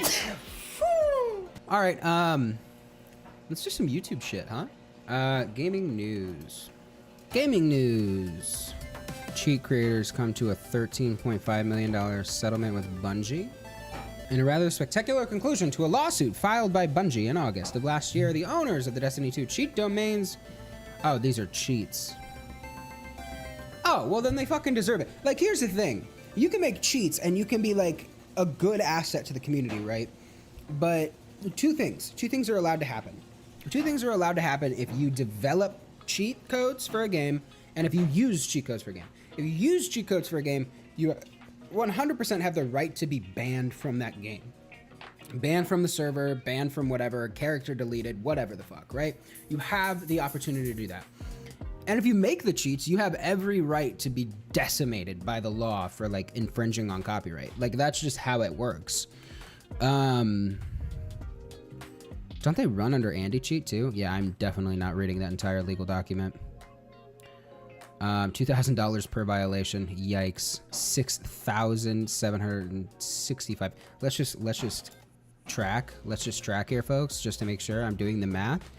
shit! All right, let's do some YouTube shit, huh? Gaming news. Gaming news. Cheat creators come to a $13.5 million settlement with Bungie. In a rather spectacular conclusion to a lawsuit filed by Bungie in August of last year, the owners of the Destiny 2 cheat domains... Oh, these are cheats. Oh, well then they fucking deserve it. Like, here's the thing. You can make cheats and you can be like a good asset to the community, right? But two things are allowed to happen. Two things are allowed to happen if you develop cheat codes for a game and if you use cheat codes for a game. If you use cheat codes for a game, you 100% have the right to be banned from that game. Banned from the server, banned from whatever, character deleted, whatever the fuck, right? You have the opportunity to do that. And if you make the cheats, you have every right to be decimated by the law for like infringing on copyright. Like that's just how it works. Don't they run under anti-cheat too? Yeah, I'm definitely not reading that entire legal document. $2,000 per violation. Yikes. 6,765. Let's just track. Let's just track here, folks, just to make sure. I'm doing the math.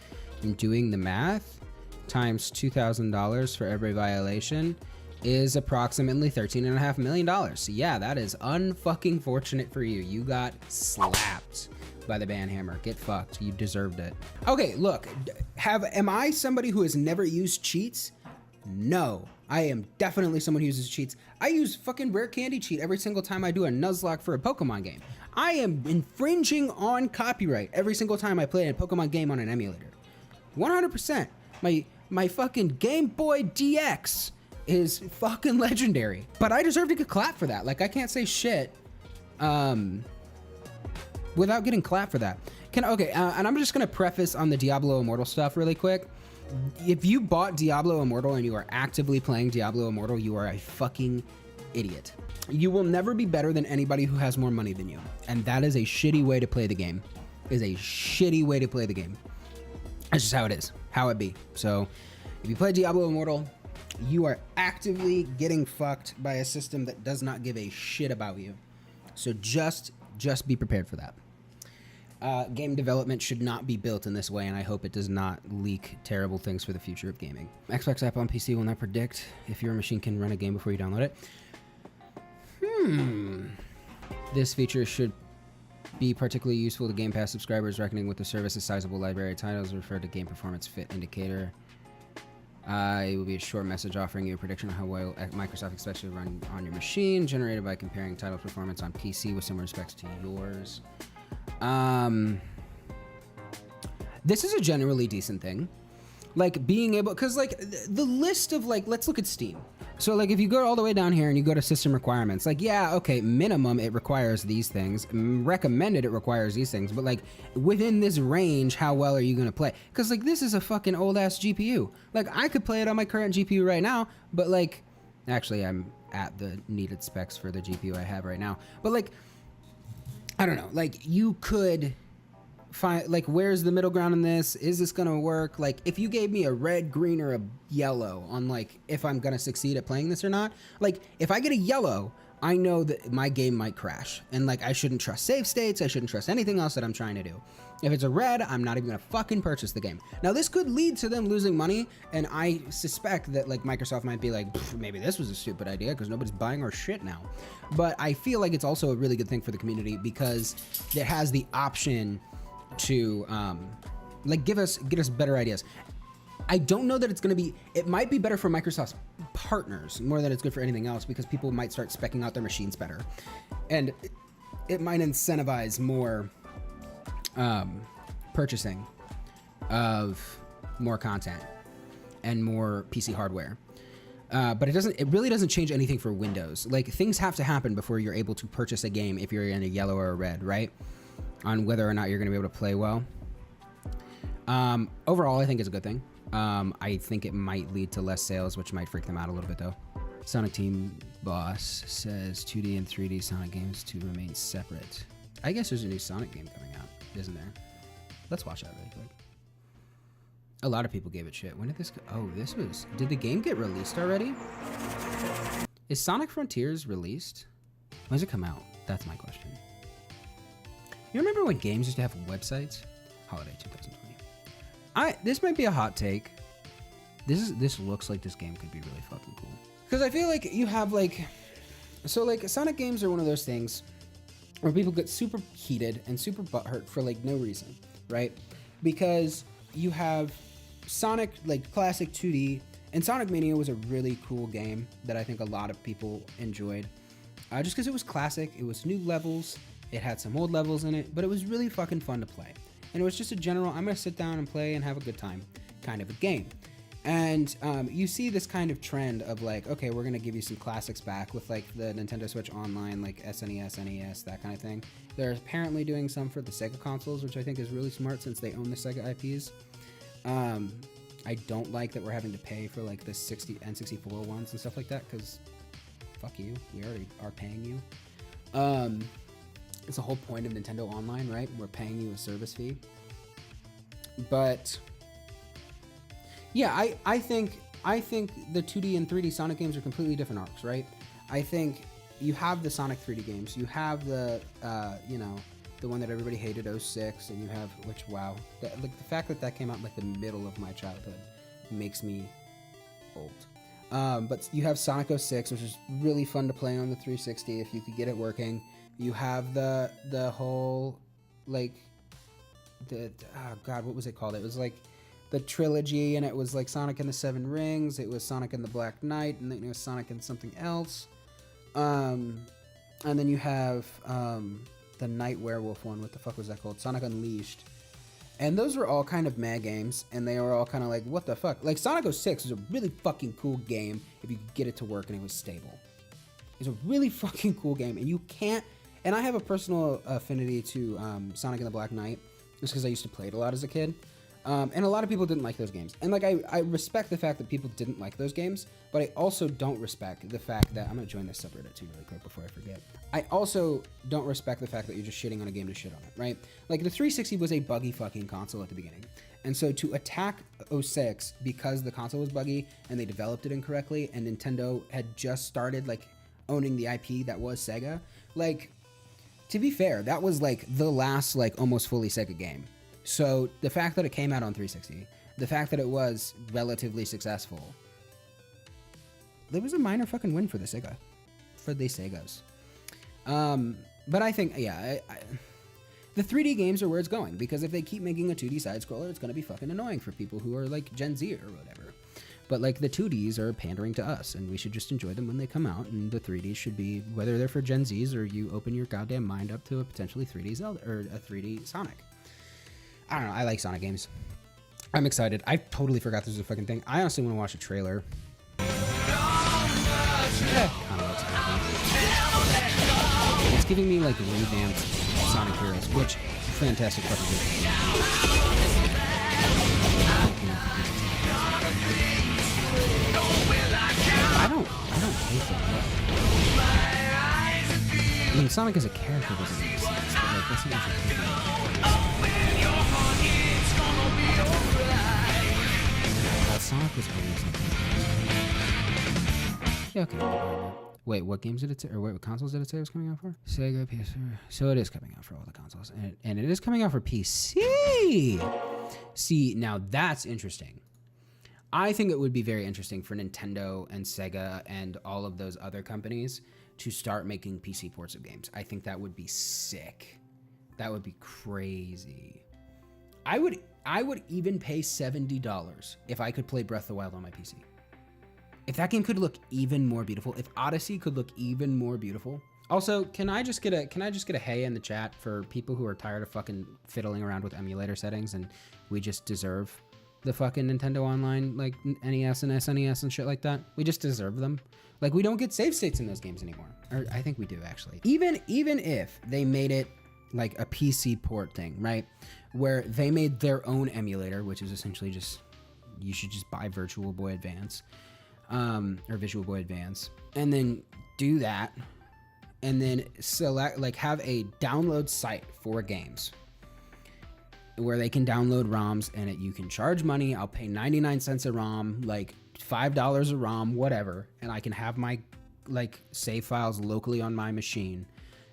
Times $2,000 for every violation is approximately $13.5 million. So yeah, that is unfucking fortunate for you. You got slapped by the ban hammer. Get fucked. You deserved it. Okay, look. Am I somebody who has never used cheats? No, I am definitely someone who uses cheats. I use fucking rare candy cheat every single time I do a Nuzlocke for a Pokemon game. I am infringing on copyright every single time I play a Pokemon game on an emulator. 100%. My fucking Game Boy DX is fucking legendary. But I deserve to get clapped for that. Like, I can't say shit without getting clapped for that. And I'm just gonna preface on the Diablo Immortal stuff really quick. If you bought Diablo Immortal and you are actively playing Diablo Immortal, you are a fucking idiot. You will never be better than anybody who has more money than you. And that is a shitty way to play the game. That's just how it is, how it be. So if you play Diablo Immortal, you are actively getting fucked by a system that does not give a shit about you. So just be prepared for that. Game development should not be built in this way, and I hope it does not leak terrible things for the future of gaming. Xbox app on PC will not predict if your machine can run a game before you download it. This feature should be particularly useful to Game Pass subscribers, reckoning with the service's sizable library of titles referred to Game Performance Fit Indicator. It will be a short message offering you a prediction of how well Microsoft expects to run on your machine, generated by comparing title performance on PC with similar specs to yours. This is a generally decent thing. Like being able, cause like the list of like, let's look at Steam. So like if you go all the way down here and you go to system requirements, like, yeah, okay, minimum it requires these things, recommended it requires these things, but like within this range, how well are you gonna play? Cause like this is a fucking old ass GPU. Like I could play it on my current GPU right now, but like, actually I'm at the needed specs for the GPU I have right now. But like, I don't know, like you could find, like, where's the middle ground in this? Is this gonna work? Like if you gave me a red, green, or a yellow on like if I'm gonna succeed at playing this or not, like if I get a yellow, I know that my game might crash and like I shouldn't trust save states, I shouldn't trust anything else that I'm trying to do. If it's a red, I'm not even gonna fucking purchase the game. Now this could lead to them losing money, and I suspect that like Microsoft might be like, maybe this was a stupid idea because nobody's buying our shit now. But I feel like it's also a really good thing for the community because it has the option to like give us better ideas. I don't know that it's gonna be, it might be better for Microsoft's partners more than it's good for anything else because people might start speccing out their machines better. And it might incentivize more purchasing of more content and more PC hardware. But it really doesn't change anything for Windows. Like things have to happen before you're able to purchase a game if you're in a yellow or a red, right? On whether or not you're gonna be able to play well. Overall, I think it's a good thing. I think it might lead to less sales, which might freak them out a little bit though. Sonic Team Boss says 2D and 3D Sonic games to remain separate. I guess there's a new Sonic game coming out, isn't there? Let's watch that really quick. A lot of people gave it shit. When did this go? Oh, did the game get released already? Is Sonic Frontiers released? When does it come out? That's my question. You remember when games used to have websites? Holiday 2020. This might be a hot take. This looks like this game could be really fucking cool. Because I feel like you have like, so like Sonic games are one of those things where people get super heated and super butthurt for like no reason, right? Because you have Sonic, like classic 2D, and Sonic Mania was a really cool game that I think a lot of people enjoyed. Just because it was classic, it was new levels, it had some old levels in it, but it was really fucking fun to play. And it was just a general, I'm gonna sit down and play and have a good time kind of a game. And you see this kind of trend of like, okay, we're gonna give you some classics back with like the Nintendo Switch Online, like SNES, NES, that kind of thing. They're apparently doing some for the Sega consoles, which I think is really smart since they own the Sega IPs. I don't like that we're having to pay for like the N64 ones and stuff like that, because fuck you, we already are paying you. It's the whole point of Nintendo Online, right? We're paying you a service fee. But yeah, I think the 2D and 3D Sonic games are completely different arcs, right? I think you have the Sonic 3D games, you have the the one that everybody hated, 06, and you have, which, wow, like the fact that came out in like the middle of my childhood makes me old. But you have Sonic 06, which is really fun to play on the 360 if you could get it working. You have the whole, like, God, what was it called? It was like the trilogy, and it was like Sonic and the Seven Rings, it was Sonic and the Black Knight, and then it was Sonic and something else. And then you have the Night Werewolf one. What the fuck was that called? Sonic Unleashed. And those were all kind of mad games, and they were all kind of like, what the fuck? Like, Sonic 06 was a really fucking cool game if you could get it to work and it was stable. It's a really fucking cool game, and you can't... And I have a personal affinity to Sonic and the Black Knight, just because I used to play it a lot as a kid. And a lot of people didn't like those games. And like, I respect the fact that people didn't like those games, but I also don't respect the fact that... I'm going to join this subreddit too really quick before I forget. I also don't respect the fact that you're just shitting on a game to shit on it, right? Like, the 360 was a buggy fucking console at the beginning. And so to attack 06 because the console was buggy and they developed it incorrectly and Nintendo had just started, like, owning the IP that was Sega, like, to be fair, that was, like, the last, like, almost fully Sega game. So the fact that it came out on 360, the fact that it was relatively successful, there was a minor fucking win for the Sega, for the Segas. But I think, yeah, the 3D games are where it's going, because if they keep making a 2D side scroller, it's going to be fucking annoying for people who are like Gen Z or whatever. But like the 2Ds are pandering to us, and we should just enjoy them when they come out, and the 3Ds should be, whether they're for Gen Zs or you open your goddamn mind up to a potentially 3D Zelda or a 3D Sonic. I don't know, I like Sonic games. I'm excited. I totally forgot this was a fucking thing. I honestly want to watch a trailer. It's giving me like revamped Sonic Heroes, which fantastic fucking game. I don't hate that. I mean, Sonic as a character doesn't make sense, but like that's not Sonic was always something. Yeah, okay. Wait, what games did it say, or what consoles did it say it was coming out for? Sega, PS4. So it is coming out for all the consoles, and it is coming out for PC. See, now that's interesting. I think it would be very interesting for Nintendo and Sega and all of those other companies to start making PC ports of games. I think that would be sick. That would be crazy. I would even pay $70 if I could play Breath of the Wild on my PC. If that game could look even more beautiful, if Odyssey could look even more beautiful. Also, can I just get a hey in the chat for people who are tired of fucking fiddling around with emulator settings and we just deserve the fucking Nintendo Online, like NES and SNES and shit like that? We just deserve them. Like, we don't get save states in those games anymore. Or I think we do, actually. Even if they made it like a PC port thing, right? Where they made their own emulator, which is essentially just, you should just buy Virtual Boy Advance, or Visual Boy Advance, and then do that, and then select, like, have a download site for games where they can download ROMs, and you can charge money. I'll pay 99 cents a ROM, like $5 a ROM, whatever, and I can have my like save files locally on my machine.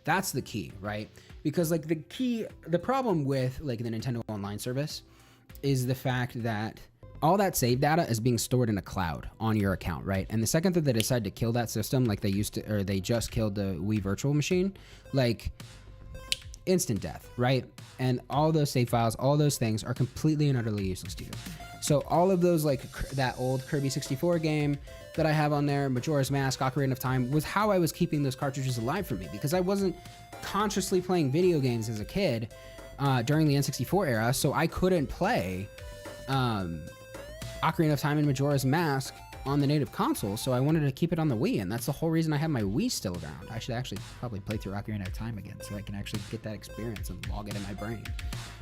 That's the key, right? because like the problem with like the Nintendo Online service is the fact that all that save data is being stored in a cloud on your account, right? And the second that they decide to kill that system, like they used to, or they just killed the Wii Virtual Machine, like instant death, right? And all those save files, all those things are completely and utterly useless to you. So all of those, like that old Kirby 64 game that I have on there, Majora's Mask, Ocarina of Time, was how I was keeping those cartridges alive for me, because I wasn't consciously playing video games as a kid during the N64 era, so I couldn't play Ocarina of Time and Majora's Mask on the native console, so I wanted to keep it on the Wii, and that's the whole reason I have my Wii still around. I should actually probably play through Ocarina of Time again so I can actually get that experience and log it in my brain,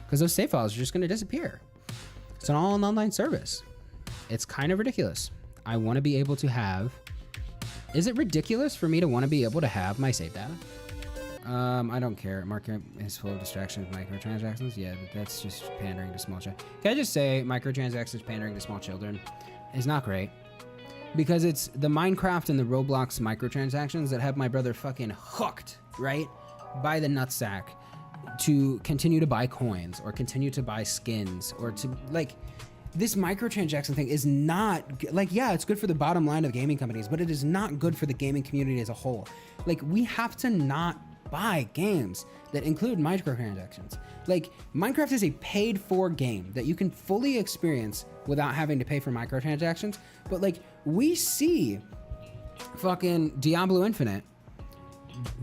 because those save files are just going to disappear. It's an all online service. It's kind of ridiculous. I want to be able to have... Is it ridiculous for me to want to be able to have my save data? I don't care. Market is full of distractions with microtransactions. Yeah, but that's just pandering to small children. Can I just say microtransactions pandering to small children is not great? Because it's the Minecraft and the Roblox microtransactions that have my brother fucking hooked, right? By the nutsack to continue to buy coins or continue to buy skins or to like... This microtransaction thing is not, like, yeah, it's good for the bottom line of gaming companies, but it is not good for the gaming community as a whole. Like, we have to not buy games that include microtransactions. Like, Minecraft is a paid-for game that you can fully experience without having to pay for microtransactions, but, like, we see fucking Diablo Infinite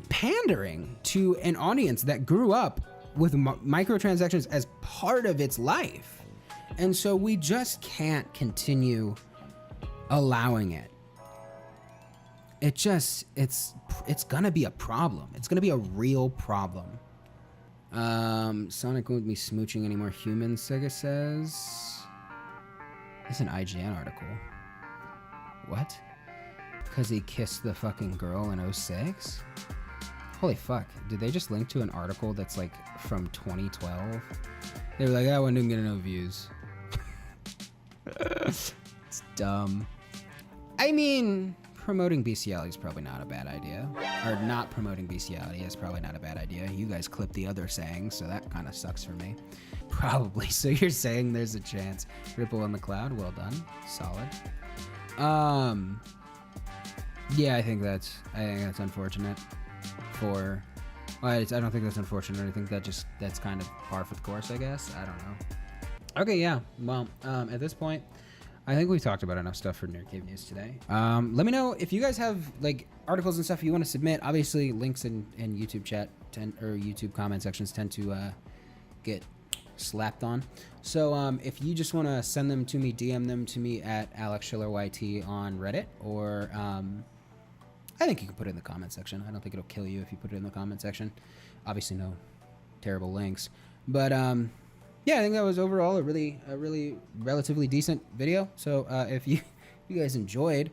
pandering to an audience that grew up with microtransactions as part of its life. And so we just can't continue allowing it. It's gonna be a problem. It's gonna be a real problem. Sonic won't be smooching any more humans, Sega says. That's an IGN article. What? Because he kissed the fucking girl in 06? Holy fuck. Did they just link to an article that's like from 2012? They were like, that one didn't get enough views. It's dumb. I mean, promoting bestiality is probably not a bad idea. Or not promoting bestiality is probably not a bad idea. You guys clipped the other saying, so that kind of sucks for me. Probably. So you're saying there's a chance. Ripple in the cloud. Well done. Solid. Yeah, I think that's unfortunate. Well, I don't think that's unfortunate. I think that's kind of par for the course, I guess. I don't know. Okay, yeah. Well, at this point, I think we've talked about enough stuff for Nerd Cave News today. Let me know if you guys have like articles and stuff you want to submit. Obviously, links in YouTube chat or YouTube comment sections tend to get slapped on. So if you just want to send them to me, DM them to me at AlexSchillerYT on Reddit, or I think you can put it in the comment section. I don't think it'll kill you if you put it in the comment section. Obviously, no terrible links, but yeah, I think that was overall a really relatively decent video. So if you guys enjoyed,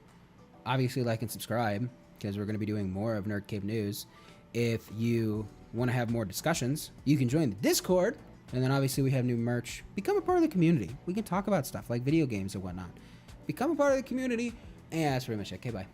obviously like and subscribe, because we're going to be doing more of Nerd Cave News. If you want to have more discussions, you can join the Discord, and then obviously we have new merch. Become a part of the community. We can talk about stuff like video games and whatnot. Become a part of the community, and that's pretty much it. Okay, bye.